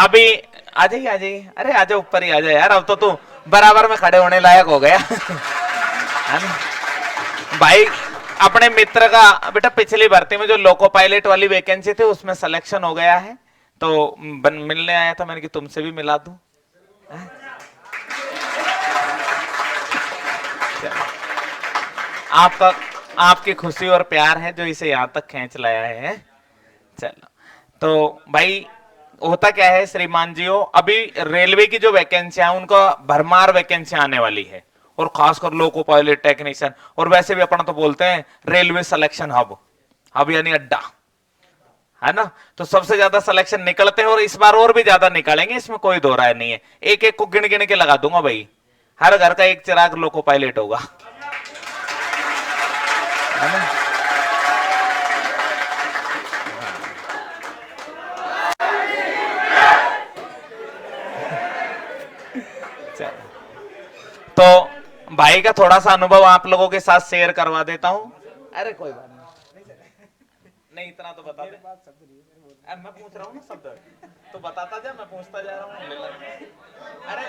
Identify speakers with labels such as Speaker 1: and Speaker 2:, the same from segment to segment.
Speaker 1: अभी आ जाइए आ जाइए, अरे आ जाओ ऊपर ही आ जाए यार, अब तो तू बराबर में खड़े होने लायक हो गया है ना भाई। अपने मित्र का बेटा पिछली भर्ती में जो लोको पायलट वाली वैकेंसी थी उसमें सिलेक्शन हो गया है, तो मिलने आया था मैंने कि तुमसे भी मिला दूं। आपका आपकी खुशी और प्यार है जो इसे यहां तक खींच लाया है। चलो तो भाई होता क्या है श्रीमान जी हो, अभी रेलवे की जो वैकेंसियां उनका भरमार वैकेंसी आने वाली है, और खासकर लोको पायलट टेक्नीशियन, और वैसे भी अपन तो बोलते हैं रेलवे सिलेक्शन हब, हब यानी अड्डा, है ना। तो सबसे ज्यादा सिलेक्शन निकलते हैं और इस बार और भी ज्यादा निकालेंगे, इसमें कोई दो राय नहीं है। एक एक को गिन गिन के लगा दूंगा भाई, हर घर का एक चिराग लोको पायलट होगा, है ना। तो भाई का थोड़ा सा अनुभव आप लोगों के साथ शेयर करवा देता हूं। अरे कोई बात नहीं इतना तो बता दे, मैं पूछ रहा हूँ ना शब्द, तो बताता जा, मैं पूछता जा रहा हूँ। अरे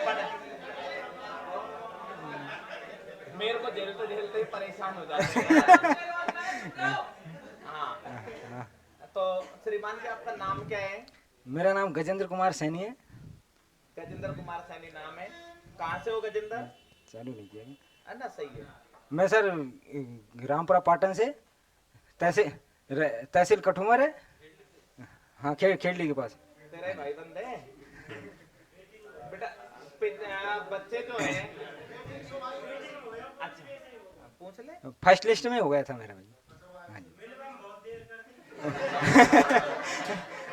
Speaker 1: मेरे को झेलते झेलते ही परेशान हो जाते हैं। हाँ तो श्रीमान जी आपका नाम क्या है?
Speaker 2: मेरा नाम गजेंद्र कुमार सैनी है।
Speaker 1: गजेंद्र कुमार सैनी नाम है, कहाँ से हो गजेंद्र?
Speaker 2: चालू नहीं किया
Speaker 1: है ना, सही है।
Speaker 2: मैं सर रामपुरा पाटन से, तहसील तहसील कठुमर है। हाँ खेड़ली के पास।
Speaker 1: तेरे भाई बंदे बेटा बच्चे जो है, अच्छा पूछ ले।
Speaker 2: फर्स्ट लिस्ट में हो गया था मेरा भाई। हाँ जी।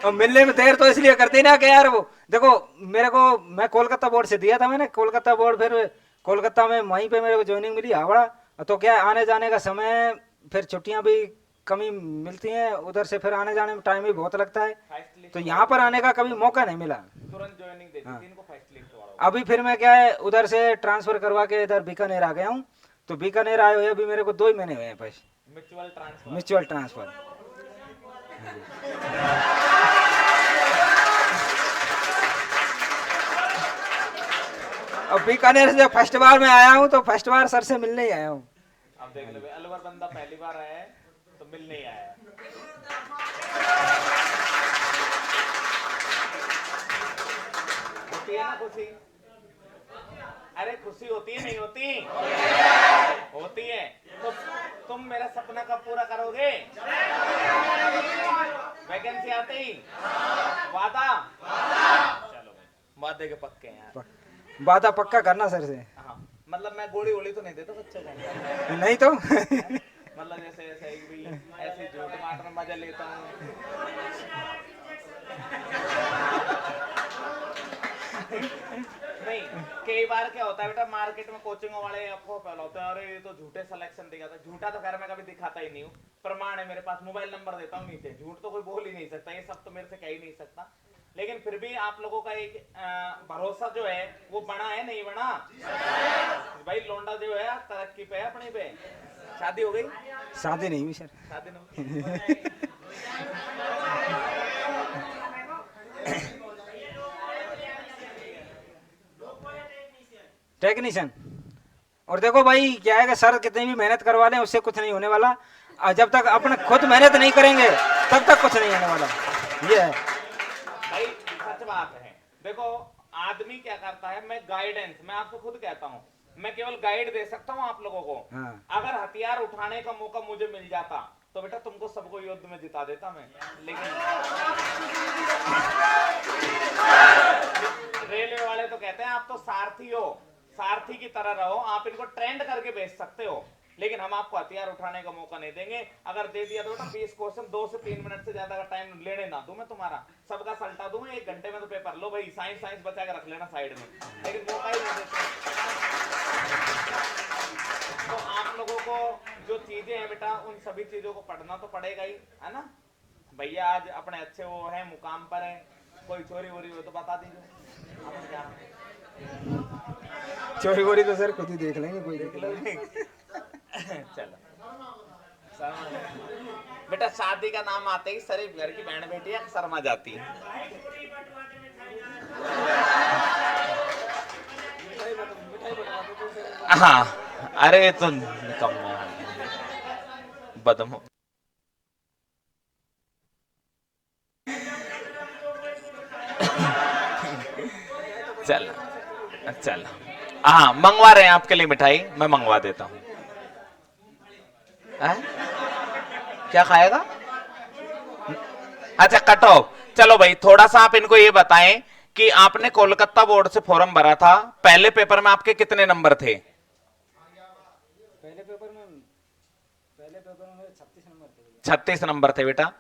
Speaker 2: और मिलने में देर तो इसलिए करते ना कि यार वो देखो मेरे को, मैं कोलकाता बोर्ड से दिया था मैंने, कोलकाता बोर्ड, फिर कोलकाता में वहीं पे मेरे को ज्वाइनिंग मिली हावड़ा। तो क्या आने जाने का समय, फिर छुट्टियां भी कमी मिलती हैं उधर से, फिर आने जाने में टाइम भी बहुत लगता है, तो यहाँ पर आने का कभी मौका नहीं मिला।
Speaker 1: तुरंत ज्वाइनिंग दे दी
Speaker 2: हाँ।
Speaker 1: थी इनको फर्स्ट लिस्ट वालों।
Speaker 2: अभी फिर मैं क्या है उधर से ट्रांसफर करवा के इधर बीकानेर आ गया हूँ। तो बीकानेर आए हुए अभी मेरे को 2 ही महीने हुए हैं बस।
Speaker 1: Mutual transfer.
Speaker 2: Mutual transfer. अब बीकानेर से फर्स्ट बार मैं आया हूँ, तो फर्स्ट बार सर से मिलने ही आया हूँ।
Speaker 1: अब देख लो अलवर बंदा पहली बार आया है तो मिलने ही आया है। होती है ना खुशी? अरे खुशी होती है नहीं होती? होती है। तो तुम मेरा सपना कब पूरा करोगे? वैकेंसी आते ही वादा? चलो वादे के पक्के हैं यार।
Speaker 2: वादा पक्का करना सर से।
Speaker 1: हाँ मतलब मैं गोली वोली तो नहीं देता बच्चे को?
Speaker 2: नहीं तो
Speaker 1: मतलब जैसे ऐसे एक भी ऐसे झूठ मार में मजा लेता हूँ। नहीं कई बार क्या होता है बेटा, मार्केट में कोचिंगों वाले आपको फैलाते हैं, अरे ये तो झूठे सिलेक्शन दिखाता है। झूठा तो खैर मैं कभी दिखाता ही नहीं हूँ, प्रमाण है मेरे पास, मोबाइल नंबर देता हूँ नीचे। झूठ तो कोई बोल ही नहीं सकता, ये सब तो मेरे से कह ही नहीं सकता। लेकिन फिर भी आप लोगों का एक भरोसा जो है वो बना है नहीं बना? भाई लोंडा जो है तरक्की पे है अपनी पे। शादी हो गई?
Speaker 2: शादी नहीं हुई सर।
Speaker 1: शादी नहीं
Speaker 2: टेक्नीशियन। और देखो भाई क्या है कि सर कितनी भी मेहनत करवा लें उससे कुछ नहीं होने वाला, और जब तक अपने खुद मेहनत नहीं करेंगे तब तक कुछ नहीं होने वाला। ये है
Speaker 1: भाई सच बात है। देखो आदमी क्या करता है, मैं गाइडेंस, मैं आपको खुद कहता हूँ, मैं केवल गाइड दे सकता हूँ आप लोगों को।
Speaker 2: हाँ।
Speaker 1: अगर हथियार उठाने का मौका मुझे मिल जाता तो बेटा तुमको सबको युद्ध में जिता देता मैं। लेकिन रेलवे वाले तो कहते हैं आप तो सारथी हो, सारथी की तरह रहो, आप इनको ट्रेंड करके भेज सकते हो, लेकिन हम आपको हथियार उठाने का मौका नहीं देंगे। अगर दे दिया तो बेटा 20 क्वेश्चन 2 से 3 मिनट से ज्यादा का टाइम लेने ना दूं मैं तुम्हारा, सबका सल्टा दूं 1 घंटे में तो पेपर लो भाई, साइंस साइंस बचा के रख लेना साइड में, लेकिन मौका ही नहीं देते। तो आप लोगों को जो चीजें हैं बेटा उन सभी चीजों को पढ़ना तो पड़ेगा ही, है ना भैया। आज अपने अच्छे वो है मुकाम पर है, कोई चोरी वोरी हो तो बता दीजिए आप क्या।
Speaker 2: चोरी वोरी तो सर खुद ही देख लेंगे, कोई
Speaker 1: देख लो चलो बेटा, शादी का नाम आते ही शरीफ घर की बहन बेटी शर्मा जाती है। हाँ, अरे तो निकम्मा बदम। चल चल, हाँ मंगवा रहे हैं आपके लिए मिठाई, मैं मंगवा देता हूँ। हैं? क्या खाएगा? अच्छा कट ऑफ। चलो भाई थोड़ा सा आप इनको ये बताएं कि आपने कोलकाता बोर्ड से फॉर्म भरा था, पहले पेपर में आपके कितने नंबर थे?
Speaker 2: पहले पेपर में मेरे 36 नंबर थे भैया।
Speaker 1: 36 नंबर थे बेटा।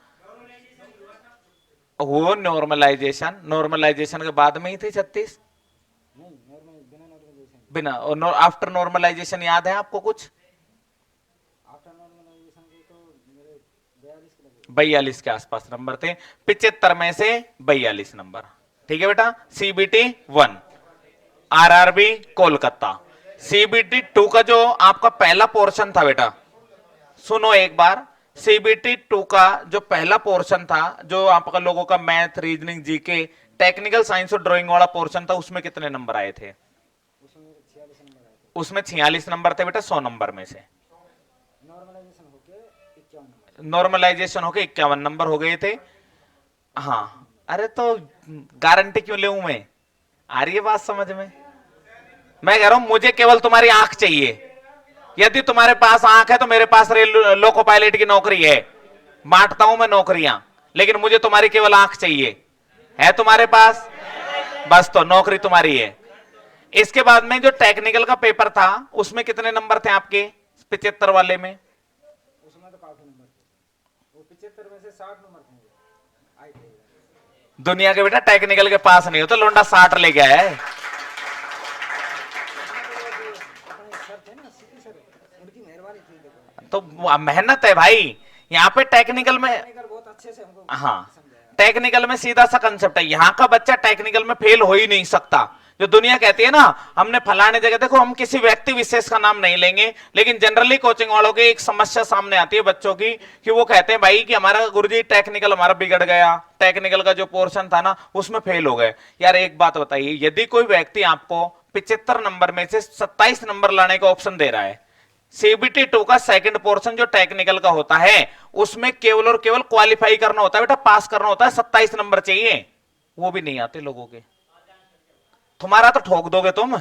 Speaker 1: वो नॉर्मलाइजेशन के बाद में ही थे 36?
Speaker 2: नहीं, नॉर्मल बिना नॉर्मलाइजेशन।
Speaker 1: बिना, और आफ्टर नॉर्मलाइजेशन याद है आपको कुछ?
Speaker 2: आफ्टर नॉर्मलाइजेशन के तो मेरे 42 के लगे।
Speaker 1: 42 के आसपास नंबर थे, 75 में से 42 नंबर। ठीक है बेटा। CBT 1 RRB Kolkata. सीबीटी 2 का जो आपका पहला पोर्शन था बेटा, सुनो एक बार। सीबीटी 2 का जो पहला पोर्शन था, जो आपका लोगों का math, reasoning, GK, technical science और ड्राइंग वाला पोर्शन था, उसमें कितने नंबर आए थे?
Speaker 2: उसमें मेरे 46 नंबर आए थे।
Speaker 1: उसमें 46 नंबर थे बेटा 100 नंबर में से।
Speaker 2: नॉर्मलाइजेशन होके 51 नंबर।
Speaker 1: नॉर्मलाइजेशन होके 51 नंबर हो गए थे। हाँ, अरे तो गारंटी क्यों ले मैं? आ रही है बात समझ में? मैं कह रहा हूं मुझे केवल तुम्हारी आंख चाहिए। यदि तुम्हारे पास आंख है तो मेरे पास लोको पायलट की नौकरी है, बांटता हूं मैं नौकरियां, लेकिन मुझे तुम्हारी केवल आंख चाहिए। है तुम्हारे पास? बस तो नौकरी तुम्हारी है। इसके बाद में जो टेक्निकल का पेपर था, उसमें कितने नंबर थे आपके 75 वाले में?
Speaker 2: उसमें तो काफी नंबर थे, वो 75 में से 60 नंबर थे आए थे।
Speaker 1: दुनिया के बेटा टेक्निकल के पास नहीं हो तो लोंडा 60 ले गया है।
Speaker 2: अपने सर थे ना, सीपी सर, उनकी मेहरबानी थी। देखो
Speaker 1: तो मेहनत है भाई। यहाँ पे टेक्निकल में,
Speaker 2: टेक्निकल बहुत अच्छे से हमको
Speaker 1: हाँ
Speaker 2: समझाया।
Speaker 1: टेक्निकल में सीधा सा कंसेप्ट है, यहाँ का बच्चा टेक्निकल में फेल हो ही नहीं सकता। जो दुनिया कहती है ना हमने फलाने जगह, देखो हम किसी व्यक्ति विशेष का नाम नहीं लेंगे, लेकिन जनरली कोचिंग वालों की एक समस्या सामने आती है बच्चों की, कि वो कहते हैं भाई कि हमारा गुरुजी टेक्निकल हमारा बिगड़ गया, टेक्निकल का जो पोर्शन था ना उसमें फेल हो गए। यार एक बात बताइए, यदि कोई व्यक्ति आपको 75 नंबर में से 27 नंबर लाने का ऑप्शन दे रहा है, सीबीटी 2 का सेकंड पोर्शन जो टेक्निकल का होता है, उसमें केवल और केवल क्वालिफाई करना होता है बेटा, पास करना होता है, 27 नंबर चाहिए, वो भी नहीं आते लोगों के। तुम्हारा तो ठोक दोगे तुम।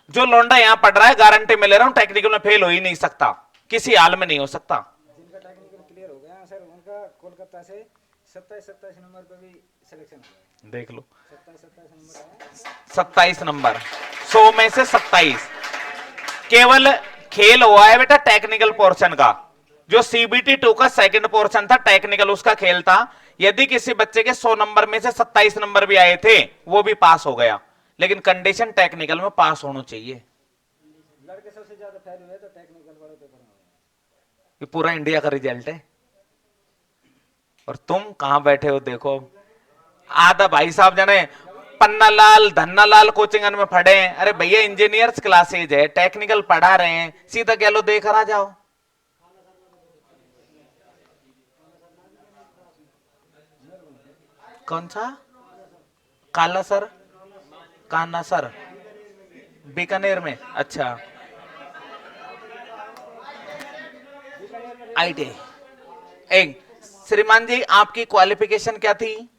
Speaker 1: जो लौंडा यहां पढ़ रहा है, गारंटी में ले रहा हूं टेक्निकल में फेल हो ही नहीं सकता, किसी हाल में नहीं हो सकता।
Speaker 2: जिनका टेक्निकल क्लियर हो गया सर, उनका कोलकाता से 27 नंबर पे भी सिलेक्शन हो गया।
Speaker 1: देख लो
Speaker 2: 27 नंबर आया।
Speaker 1: 27 नंबर 100 में से 27। केवल खेल हुआ है बेटा टेक्निकल पोर्शन का। जो सीबीटी 2 का सेकंड पोर्शन था टेक्निकल, उसका खेल था। यदि किसी बच्चे के 100 नंबर में से 27 नंबर भी आए थे, वो भी पास हो गया, लेकिन कंडीशन टेक्निकल में पास होना चाहिए।
Speaker 2: लड़के सबसे ज्यादा फेल हुए तो टेक्निकल वाले पेपर में।
Speaker 1: ये पूरा इंडिया का रिजल्ट है, और तुम कहां बैठे हो देखो। आधा भाई साहब जाने पन्ना लाल धन्ना लाल कोचिंग में पढ़े हैं। अरे भैया इंजीनियर्स क्लासेज है, टेक्निकल पढ़ा रहे हैं, सीधा कह लो देकर आ जाओ। कौन सा? काला सर, कान्हा सर, बीकानेर में। अच्छा आईटी। एक श्रीमान जी आपकी क्वालिफिकेशन क्या थी?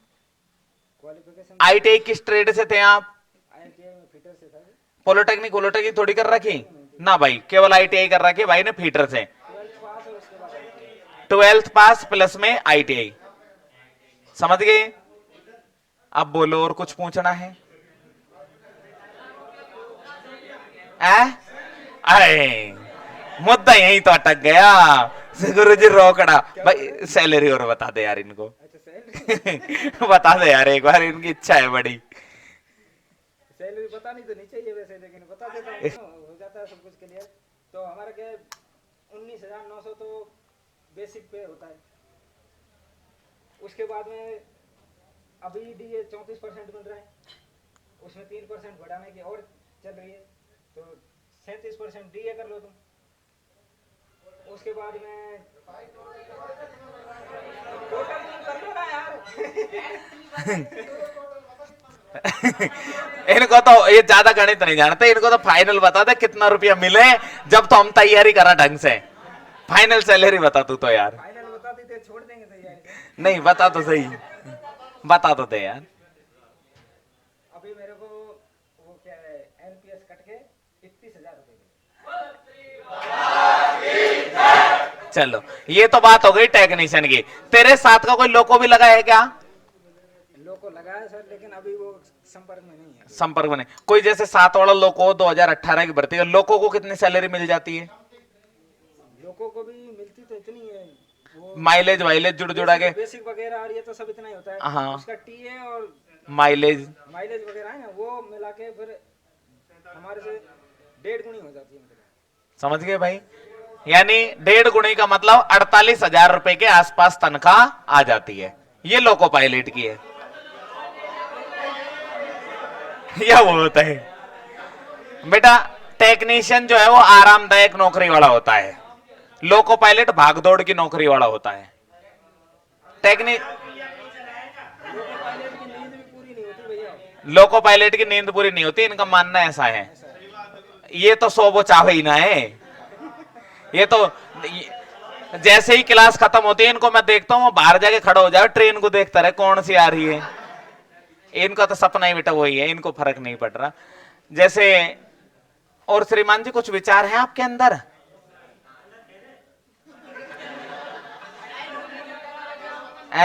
Speaker 2: क्वालिफिकेशन
Speaker 1: आईटीआई किस ट्रेड से थे आप?
Speaker 2: आईटीआई में फिटर से था।
Speaker 1: पॉलिटेक्निक थोड़ी कर रखी ना भाई, केवल आईटीआई कर रखी भाई ने फिटर से।
Speaker 2: 12th पास और उसके बाद ITI।
Speaker 1: 12th पास प्लस में आईटीआई। समझ गए? अब बोलो और कुछ पूछना है? अरे मुद्दा यही तो अटक गया। गुरु जी रोकड़ा भाई, सैलरी और बता दे यार इनको।
Speaker 2: अच्छा सैलरी
Speaker 1: बता दे यार एक बार, इनकी इच्छा है बड़ी।
Speaker 2: सैलरी बतानी तो नहीं चाहिए वैसे, लेकिन बता देता हूँ ना, हो जाता है सब कुछ क्लियर। तो हमारा क्या है, 19,900 तो बेसिक पे होता है। उसके बाद में अभी डीए 34% मिल रहा है, उसमें 3% बढ़ाने की और चल रही है, तो 37% डीए कर लो तुम। उसके बाद में टोटल तुम कर लो ना यार।
Speaker 1: इनको तो ये ज्यादा गणित नहीं जानते, इनको तो फाइनल बता दे कितना रुपया मिले, जब तो हम तैयारी करा ढंग से। फाइनल सैलरी बता तू तो यार।
Speaker 2: फाइनल बता देते छोड़ देंगे तैयारी।
Speaker 1: नहीं बता तो सही, बता तो दे यार।
Speaker 2: अभी मेरे को वो क्या है एनपीएस कट के 31,000 रुपए।
Speaker 1: चलो ये तो बात हो गई टेक्नीशियन की। तेरे साथ का कोई लोको भी लगा है क्या?
Speaker 2: लोग लगाया सर, लेकिन अभी वो संपर्क में नहीं है।
Speaker 1: संपर्क में नहीं। कोई जैसे 7 वाला लोको 2018 की भर्ती है, लोको को कितनी सैलरी मिल जाती है?
Speaker 2: लोगों को भी मिलती तो इतनी है, वो
Speaker 1: माइलेज वाइलेज जुड़ जुड़ा के?
Speaker 2: बेसिक वगैरह और ये तो सब इतना ही होता है।
Speaker 1: हाँ।
Speaker 2: उसका टीए और
Speaker 1: माइलेज
Speaker 2: माइलेज वगैरह है ना, वो मिला के फिर हमारे से 1.5 गुनी हो जाती है मतलब।
Speaker 1: समझ गए भाई? यानी 1.5 गुणी का मतलब 48,000 रुपए के आसपास तनख्वाह आ जाती है। ये लोको पायलट की है या वो होता है बेटा। टेक्नीशियन जो है वो आरामदायक नौकरी वाला होता है, लोको पायलट भागदौड़ की नौकरी वाला होता है। लोको पायलट की नींद पूरी नहीं होती, इनका मानना ऐसा है। ये तो सो वो चाहे ही ना है। ये तो जैसे ही क्लास खत्म होती है इनको मैं देखता हूँ बाहर जाके खड़ा हो जाए, ट्रेन को देखता रहे कौन सी आ रही है। इनका तो सपना ही बेटा वही है, इनको फर्क नहीं पड़ रहा। जैसे और श्रीमान जी कुछ विचार है आपके अंदर?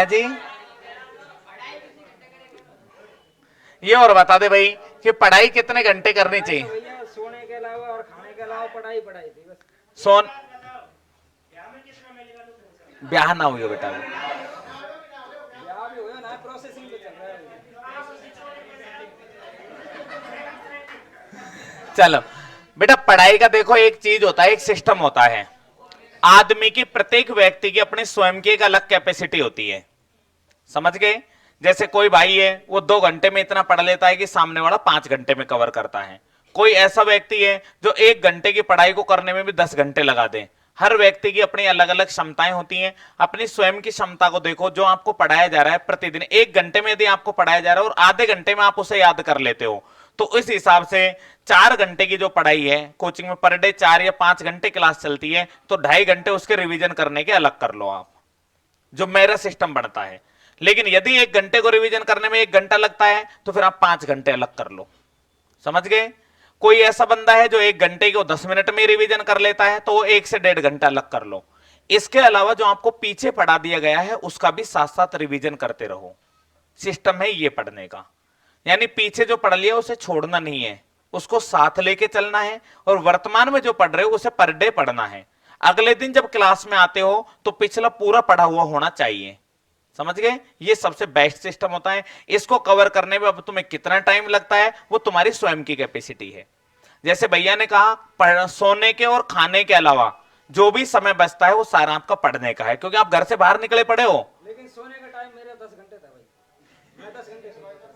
Speaker 1: जी ये और बता दे भाई कि पढ़ाई कितने घंटे करनी चाहिए?
Speaker 2: भैया सोने के अलावा और खाने के अलावा पढ़ाई पढ़ाई थी बस।
Speaker 1: सोन ब्याह ना हुई हो बेटा?
Speaker 2: ब्याह भी हुआ ना, प्रोसेसिंग पे चल रहा है।
Speaker 1: चलो बेटा, पढ़ाई का देखो एक चीज होता है, एक सिस्टम होता है। आदमी की प्रत्येक व्यक्ति की अपनी स्वयं की एक अलग कैपेसिटी होती है, समझ गए? जैसे कोई भाई है वो 2 घंटे में इतना पढ़ लेता है कि सामने वाला 5 घंटे में कवर करता है। कोई ऐसा व्यक्ति है जो 1 घंटे की पढ़ाई को करने में भी 10 घंटे लगा दे। हर व्यक्ति की अपनी अलग अलग क्षमताएं होती हैं। अपनी स्वयं की क्षमता को देखो। जो आपको पढ़ाया जा रहा है प्रतिदिन 1 घंटे में यदि आपको पढ़ाया जा रहा है और आधे घंटे में आप उसे याद कर लेते हो, तो इस हिसाब से 4 घंटे की जो पढ़ाई है कोचिंग में पर डे 4 या 5 घंटे क्लास चलती है, तो 2.5 घंटे उसके रिवीजन करने के अलग कर लो आप, जो मेरा सिस्टम बनता है। लेकिन यदि 1 घंटे को रिवीजन करने में 1 घंटा लगता है तो फिर आप 5 घंटे अलग कर लो, समझ गए? कोई ऐसा बंदा है जो 1 घंटे को 10 मिनट में रिवीजन कर लेता है, तो वो 1 से 1.5 घंटा अलग कर लो। इसके अलावा जो आपको पीछे पढ़ा दिया गया है उसका भी साथ साथ रिवीजन करते रहो। सिस्टम है ये पढ़ने का। यानी पीछे जो पढ़ लिया उसे छोड़ना नहीं है, उसको साथ लेके चलना है। और वर्तमान में जो पढ़ रहे हो उसे पर डे पढ़ना है। अगले दिन जब क्लास में आते हो तो पिछला पूरा पढ़ा हुआ होना चाहिए, समझ गए? ये सबसे बेस्ट सिस्टम होता है। इसको कवर करने में अब तुम्हें कितना टाइम लगता है वो तुम्हारी स्वयं की कैपेसिटी है। जैसे भैया ने कहा सोने के और खाने के अलावा जो भी समय बचता है वो सारा आपका पढ़ने का है, क्योंकि आप घर से बाहर निकले पड़े हो।
Speaker 2: लेकिन सोने का टाइम मेरा 10 घंटे था भाई, मैं 10 घंटे सोया था।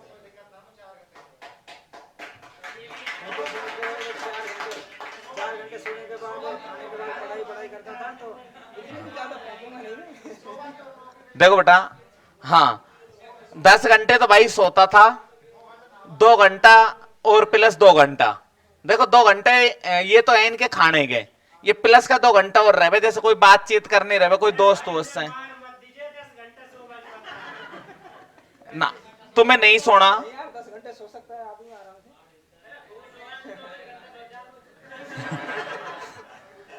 Speaker 2: 4 घंटे सोने के बाद खाने के बाद पढ़ाई करता था, तो इतनी भी ज्यादा पढ़ूंगा नहीं मैं।
Speaker 1: देखो बेटा, हाँ 10 घंटे तो भाई सोता था, 2 घंटा और प्लस 2 घंटा। देखो 2 घंटे ये तो है इनके खाने के, ये प्लस का 2 घंटा और रहे। जैसे कोई बातचीत करनी रहे, कोई दोस्त वोस्त है ना, तुम्हें नहीं सोना
Speaker 2: यार 10 घंटे सो सकता है आदमी आराम से,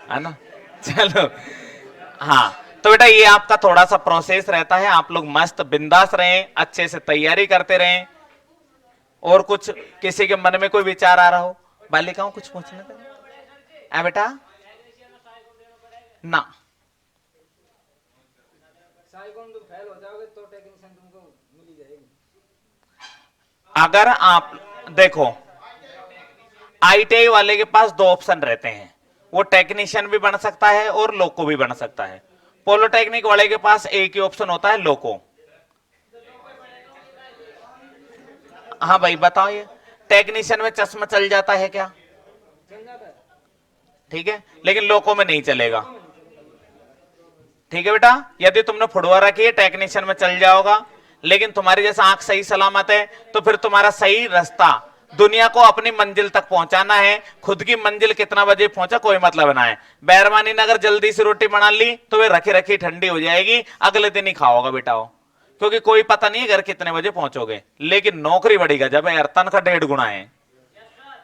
Speaker 1: है ना? चलो हाँ, तो बेटा ये आपका थोड़ा सा प्रोसेस रहता है। आप लोग मस्त बिंदास रहें, अच्छे से तैयारी करते रहें। और कुछ किसी के मन में कोई विचार आ रहा हो? बालिकाओं कुछ पूछना था बेटा? ना,
Speaker 2: साइकोन तुम फेल हो जाओगे तो टेक्नीशियन तुमको मिल ही जाएगी।
Speaker 1: अगर आप देखो आईटीआई वाले के पास 2 ऑप्शन रहते हैं, वो टेक्नीशियन भी बन सकता है और लोको भी बन सकता है। पॉलिटेक्निक वाले के पास एक ही ऑप्शन होता है, लोको। हाँ भाई बताओ, ये टेक्नीशियन में चश्मा चल जाता है क्या?
Speaker 2: चल जाता है,
Speaker 1: ठीक है, लेकिन लोको में नहीं चलेगा। ठीक है बेटा, यदि तुमने फुटवा रखी है टेक्नीशियन में चल जाओगा, लेकिन तुम्हारी जैसा आंख सही सलामत है तो फिर तुम्हारा सही रास्ता दुनिया को अपनी मंजिल तक पहुंचाना है। खुद की मंजिल कितना बजे पहुंचा कोई मतलब ना है। बैरमानी ने अगर जल्दी से रोटी बना ली तो वे रखी रखी ठंडी हो जाएगी, अगले दिन ही खाओगा बेटाओ, क्योंकि कोई पता नहीं है घर कितने बजे पहुंचोगे। लेकिन नौकरी बड़ी गजब है यार, तनख्वाह 1.5 गुना है।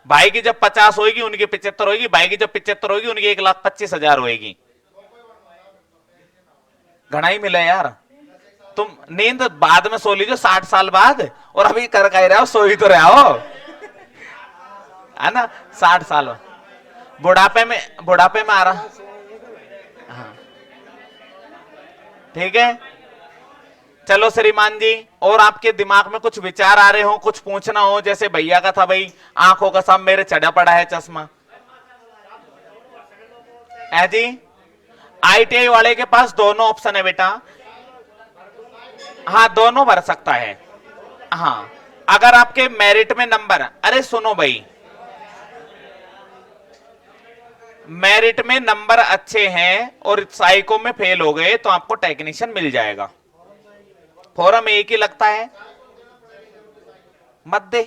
Speaker 1: भाई की जब 50 होगी उनकी 75 होगी, भाई की जब 75 होगी उनकी 1,25,000 होगी। घना ही मिले यार। तुम नींद बाद में सो लीजिए 60 साल बाद, और अभी कर कह रहे हो सो ही तो रहे हो, है ना। 60 साल बुढ़ापे में आ रहा। हाँ ठीक है, चलो श्रीमान जी, और आपके दिमाग में कुछ विचार आ रहे हो, कुछ पूछना हो, जैसे भैया का था भाई आंखों का सब मेरे चढ़ा पड़ा है चश्मा है जी। आईटीआई वाले के पास दोनों ऑप्शन है बेटा, हाँ दोनों भर सकता है। हाँ अगर आपके मेरिट में नंबर, अरे सुनो भाई, मेरिट में नंबर अच्छे हैं और साइको में फेल हो गए तो आपको टेक्नीशियन मिल जाएगा। फॉर्म एक ही लगता है, मत दे।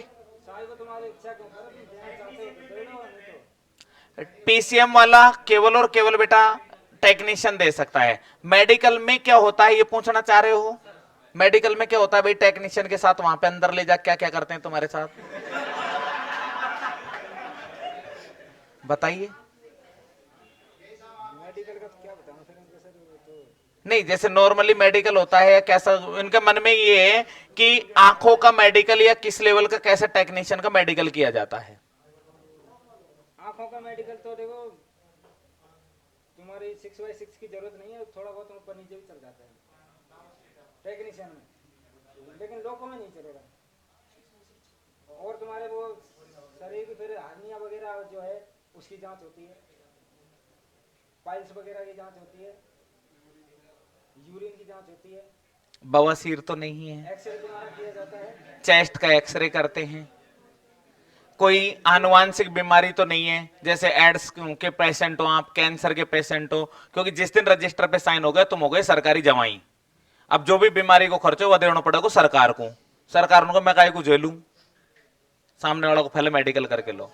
Speaker 1: पीसीएम वाला केवल और केवल बेटा टेक्नीशियन दे सकता है। मेडिकल में क्या होता है ये पूछना चाह रहे हो? मेडिकल में क्या होता है भाई, टेक्नीशियन के साथ वहां पे अंदर ले जा क्या क्या करते हैं तुम्हारे साथ, बताइए। नहीं जैसे नॉर्मली मेडिकल होता है कैसा, इनके मन में ये है कि आंखों का मेडिकल या किस लेवल का कैसे टेक्नीशियन का मेडिकल किया जाता है।
Speaker 2: आंखों का मेडिकल तो देखो तुम्हारी 6x6 की जरूरत नहीं है, थोड़ा बहुत ऊपर नीचे भी चल जाता है टेक्नीशियन में, लेकिन लोगों में नहीं चलेगा। और तुम्हारे वो शरीर की फिर हार्निया वगैरह जो है उसकी जांच होती है, पाइल्स वगैरह की जांच होती है, यूरिन की जांच होती है,
Speaker 1: बवासीर तो नहीं है,
Speaker 2: एक्सरे तुम्हारा किया जाता है,
Speaker 1: चेस्ट का एक्सरे करते हैं, कोई आनुवांशिक बीमारी तो नहीं है जैसे एड्स के पेशेंट हो आप, कैंसर के पेशेंट हो, क्योंकि जिस दिन रजिस्टर पे साइन हो गए तुम हो गए सरकारी जवाई। अब जो भी बीमारी को खर्चो वह देना पड़ेगा सरकार को, सरकार उनको मैं काहे को झेलूं, सामने वाला को पहले मेडिकल करके लो,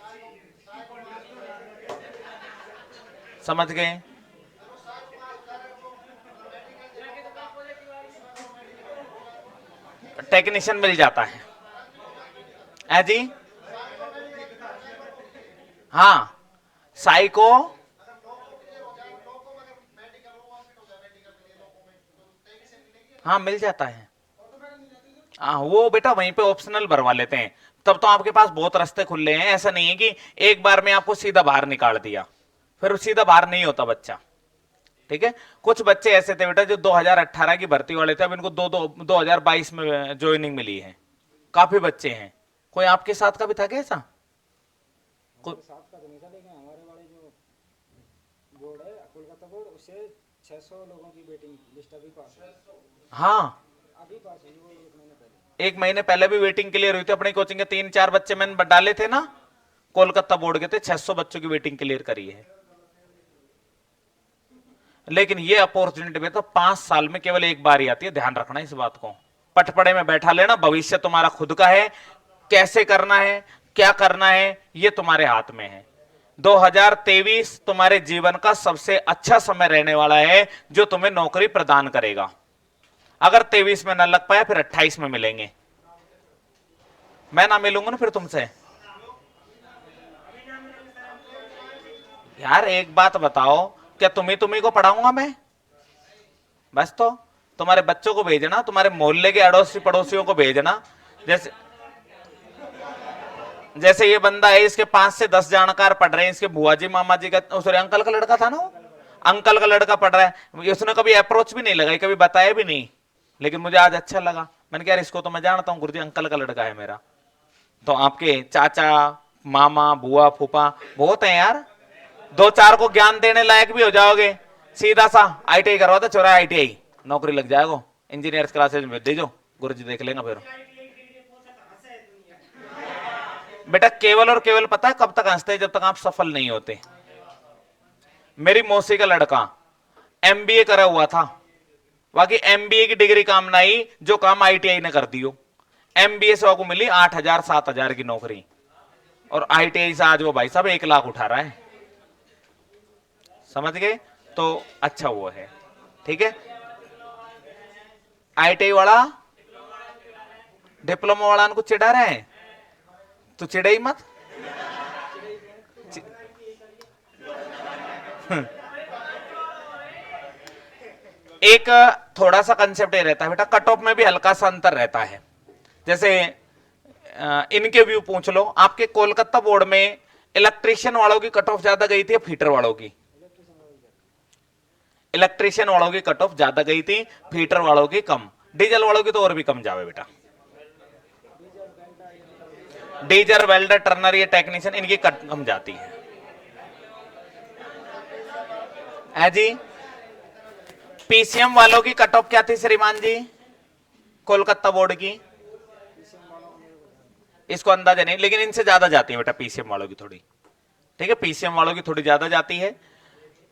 Speaker 1: समझ गए। टेक्नीशियन मिल जाता है जी। हाँ साइको, हाँ मिल जाता है। हाँ वो बेटा वहीं पे ऑप्शनल भरवा लेते हैं, तब तो आपके पास बहुत रास्ते खुले हैं। ऐसा नहीं है कि एक बार में आपको सीधा बाहर निकाल दिया, फिर सीधा बाहर नहीं होता बच्चा। ठीक है, कुछ बच्चे ऐसे थे बेटा जो 2018 की भर्ती वाले थे, अब इनको 2022 में ज्वाइनिंग मिली है। काफी बच्चे हैं। कोई आपके साथ का भी था क्या ऐसा?
Speaker 2: साथ का तो नहीं था, लेकिन हमारे वाले जो बोर्ड है कोलकाता बोर्ड, उससे 600 लोगों की वेटिंग लिस्ट अभी पास है।
Speaker 1: हाँ
Speaker 2: अभी पास हुई वो 1 महीने पहले।
Speaker 1: 1 महीने पहले भी वेटिंग क्लियर हुई थी अपनी कोचिंग के। 3-4 बच्चे मैंने डाले थे ना कोलकाता बोर्ड के, थे 600 बच्चों की वेटिंग क्लियर करी है। लेकिन ये अपॉर्चुनिटी बेटा 5 साल में केवल एक बार ही आती है, ध्यान रखना इस बात को। पटपड़े में बैठा लेना, भविष्य तुम्हारा खुद का है, कैसे करना है क्या करना है ये तुम्हारे हाथ में है। 2023 तुम्हारे जीवन का सबसे अच्छा समय रहने वाला है जो तुम्हें नौकरी प्रदान करेगा। अगर 23 में ना लग पाया फिर 28 में मिलेंगे। मैं ना मिलूंगा ना फिर तुमसे। यार एक बात बताओ, क्या तुम्ही को पढ़ाऊंगा मैं? बस तो तुम्हारे बच्चों को भेजना, तुम्हारे मोहल्ले के अड़ोसी पड़ोसियों को भेजना। जैसे ये बंदा है, इसके 5 से 10 जानकार पढ़ रहे हैं, इसके बुआ जी मामा जी का, सॉरी अंकल का लड़का था ना, अंकल का लड़का पढ़ रहा है। उसने कभी अप्रोच भी नहीं लगाई, कभी बताया भी नहीं, लेकिन मुझे आज अच्छा लगा। मैंने कहा इसको तो मैं जानता हूँ गुरुजी, अंकल का लड़का है मेरा। तो आपके चाचा मामा बुआ फूफा बहुत है यार, 2-4 को ज्ञान देने लायक भी हो जाओगे। सीधा सा ITI करवा दो, चोरा ITI नौकरी लग जाएगा। इंजीनियर्स क्लासेज में दे जो, गुरुजी देख लेगा फिर। बेटा केवल और केवल पता है कब तक हंसते हैं, जब तक आप सफल नहीं होते। मेरी मौसी का लड़का MBA करा हुआ था, बाकी एमबीए की डिग्री काम ना आई, जो काम आईटीआई ने कर दियो। एमबीए से को मिली 8,000 7,000 की नौकरी, और आईटीआई से आज वो भाई साहब 1 लाख उठा रहा है। समझ गए? तो अच्छा वो है, ठीक है। आईटीआई वाला डिप्लोमा वाला को चिढ़ा रहे हैं, तो चिढ़े ही मत। एक थोड़ा सा कंसेप्ट ये रहता है बेटा, कट ऑफ में भी हल्का सा अंतर रहता है। जैसे इनके व्यू पूछ लो, आपके कोलकाता बोर्ड में इलेक्ट्रीशियन वालों की कट ऑफ ज्यादा गई थी या फीटर वालों की? इलेक्ट्रीशियन वालों की कट ऑफ ज्यादा गई थी, फीटर वालों की कम। डीजल वालों की तो और भी कम जावे बेटा। डीजल, वेल्डर, टर्नर, ये टेक्नीशियन, इनकी कट कम जाती है जी। पीसीएम वालों की कट ऑफ क्या थी श्रीमान जी कोलकाता बोर्ड की? इसको अंदाजा नहीं, लेकिन इनसे ज्यादा जाती है बेटा पीसीएम वालों की थोड़ी, ठीक है। पीसीएम वालों की थोड़ी ज्यादा जाती है।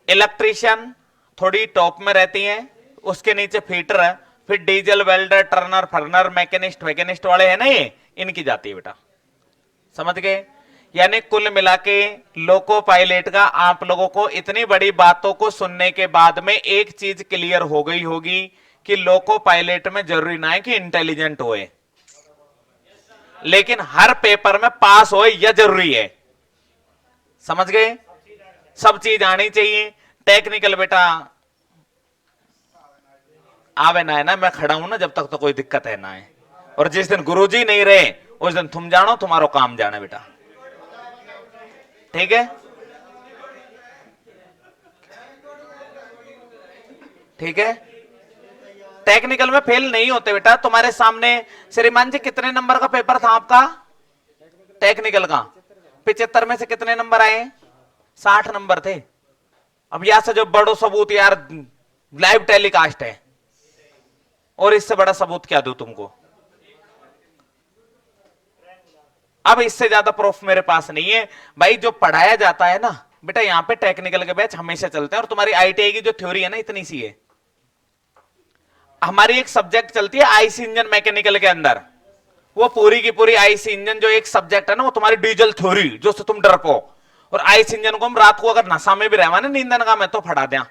Speaker 1: इलेक्ट्रीशियन थोड़ी टॉप में रहती है, उसके नीचे फीटर है, फिर डीजल, वेल्डर, टर्नर, फर्नर, मैकेनिस्ट वाले हैं ना, ये इनकी जाती है बेटा। समझ गए? यानी कुल मिला के लोको पायलट का आप लोगों को इतनी बड़ी बातों को सुनने के बाद में एक चीज क्लियर हो गई होगी कि लोको पायलट में जरूरी ना है कि इंटेलिजेंट होए, लेकिन हर पेपर में पास होए यह जरूरी है। समझ गए? सब चीज आनी चाहिए। टेक्निकल बेटा आवे ना है ना, मैं खड़ा हूं ना जब तक तो कोई दिक्कत है ना है, और जिस दिन गुरुजी नहीं रहे उस दिन तुम जानो, तुम्हारो काम जाना बेटा, ठीक है? ठीक है। टेक्निकल में फेल नहीं होते बेटा। तुम्हारे सामने श्रीमान जी कितने नंबर का पेपर था आपका टेक्निकल का? 75 में से कितने नंबर आए? 60 नंबर थे। अब यहां से जो बड़ो सबूत यार, लाइव टेलीकास्ट है, और इससे बड़ा सबूत क्या दूं तुमको? अब इससे ज्यादा प्रूफ मेरे पास नहीं है भाई। जो पढ़ाया जाता है ना बेटा, यहां पे टेक्निकल के बैच हमेशा चलते हैं, और तुम्हारी आईटीआई की जो थ्योरी है ना इतनी सी है। हमारी एक सब्जेक्ट चलती है आईसी इंजन मैकेनिकल के अंदर, वो पूरी की पूरी आईसी इंजन जो एक सब्जेक्ट है ना, वो तुम्हारी डीजल थ्योरी जो से तुम डर पो। और आईसी इंजन को हम रात को अगर नशा में भी रहवा ना, नींदन का मैं तो फटा दिया,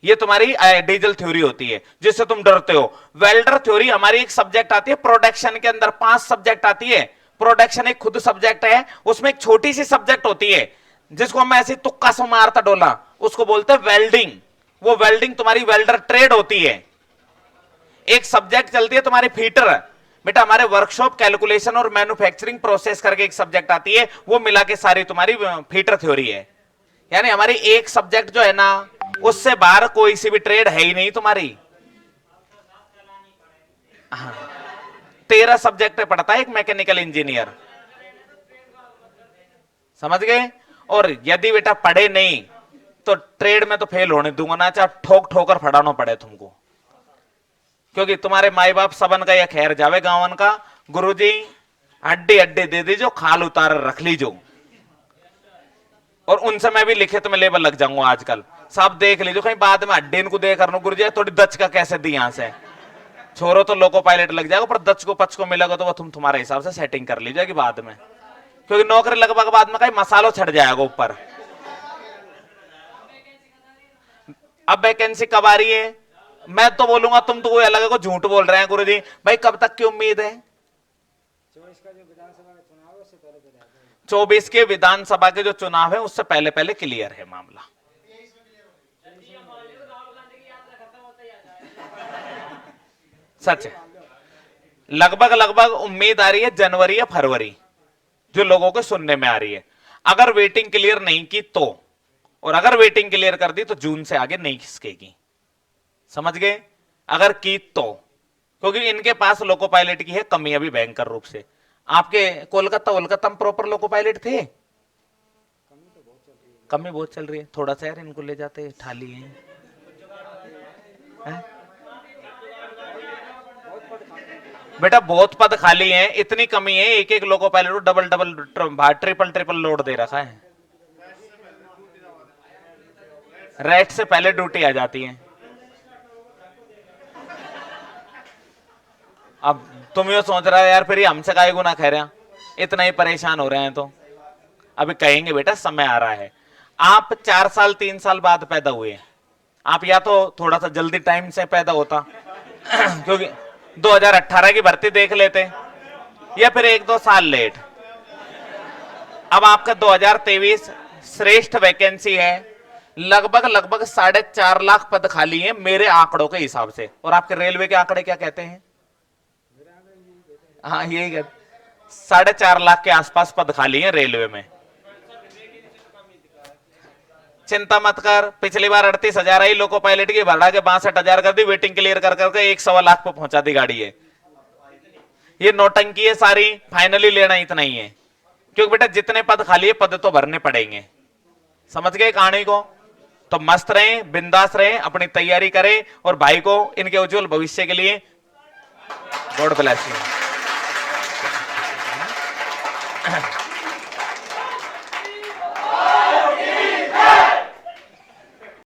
Speaker 1: ये तुम्हारी डीजल थ्योरी होती है जिससे तुम डरते हो। वेल्डर थ्योरी हमारी एक सब्जेक्ट आती है प्रोडक्शन के अंदर, 5 सब्जेक्ट आती है। प्रोडक्शन एक खुद सब्जेक्ट है, उसमें एक छोटी सी सब्जेक्ट होती है जिसको हम ऐसे तुक्का से मारता डोला, उसको बोलते हैं वेल्डिंग। वो वेल्डिंग तुम्हारी वेल्डर ट्रेड होती है। एक सब्जेक्ट चलती है तुम्हारी फीटर बेटा, हमारे वर्कशॉप, कैलकुलेशन और मैन्युफैक्चरिंग प्रोसेस करके एक सब्जेक्ट आती है, वो मिला के सारी तुम्हारी फीटर थ्योरी है। यानी हमारी एक सब्जेक्ट जो है ना, उससे बाहर कोई सी भी ट्रेड है ही नहीं तुम्हारी। 13 सब्जेक्ट पढ़ता है एक मैकेनिकल इंजीनियर। समझ गए? और यदि बेटा पढ़े नहीं तो ट्रेड में तो फेल होने दूंगा ना, चाहे ठोक ठोकर फड़ाना पड़े तुमको, क्योंकि तुम्हारे माई बाप सबन का या खैर जावे गांवन का, गुरुजी हड्डी हड्डी दे दीजो, खाल उतार रख लीजो। और उनसे मैं भी लिखित में लेबल लग जाऊंगा आजकल, सब देख लीजिए कहीं बाद में हड्डी इनको देख कर गुरुजी थोड़ी दच का कैसे दी यहां से छोरो, तो लोको पायलट लग जाएगा, पर दच को पच को मिलेगा तो वो तुम्हारे हिसाब से सेटिंग कर लीजिएगी बाद में, क्योंकि नौकरी लगभग बाद में कहीं मसालो छट जाएगा ऊपर। अब वैकेंसी कब आ रही है? मैं तो बोलूंगा तुम तो कोई अलग को झूठ बोल रहे हैं गुरुजी। भाई कब तक की उम्मीद है? 24 के विधानसभा के जो चुनाव है उससे पहले पहले क्लियर है मामला। सच है। लगभग लगभग उम्मीद आ रही है जनवरी या फरवरी, जो लोगों को सुनने में आ रही है। अगर वेटिंग क्लियर नहीं की तो, और अगर वेटिंग क्लियर कर दी तो जून से आगे नहीं खिसकेगी। समझ गए? अगर की तो, क्योंकि इनके पास लोको पायलट की है कमी अभी भयंकर रूप से। आपके कोलकाता में प्रॉपर लोको पायलट थे? कमी बहुत चल रही है। थोड़ा सा यार इनको ले जाते, ठाली है, बेटा बहुत पद खाली हैं, इतनी कमी है, एक एक लोको पायलट को डबल डबल ट्रिपल लोड दे रखा है। रेस्ट से पहले ड्यूटी आ जाती है। अब तुम ये सोच रहा है यार फिर ये हमसे काहे गुना कह रहे हैं, इतना ही परेशान हो रहे हैं तो अभी कहेंगे बेटा समय आ रहा है। आप 4 साल 3 साल बाद पैदा हुए, आप या तो थोड़ा सा जल्दी टाइम से पैदा होता क्योंकि 2018 की भर्ती देख लेते, या फिर 1-2 साल लेट। अब आपका 2023 श्रेष्ठ वैकेंसी है, लगभग 4.5 लाख पद खाली हैं मेरे आंकड़ों के हिसाब से। और आपके रेलवे के आंकड़े क्या कहते हैं? हाँ यही कहते, 4.5 लाख के आसपास पद खाली हैं रेलवे में। चिंता मत कर, पिछली बार 38,000 आई, लोको पायलट की बढ़ा के 62,000 कर दी, वेटिंग क्लियर कर करके 1.25 लाख पे पहुंचा दी गाड़ी है। ये नौटंकी है सारी, फाइनली लेना इतना ही है, क्योंकि बेटा जितने पद खाली है पद तो भरने पड़ेंगे। समझ गए कहानी को? तो मस्त रहें, बिंदास रहें, अपनी तैयारी करें और भाई को इनके उज्जवल भविष्य के लिए गॉड ब्लेस यू।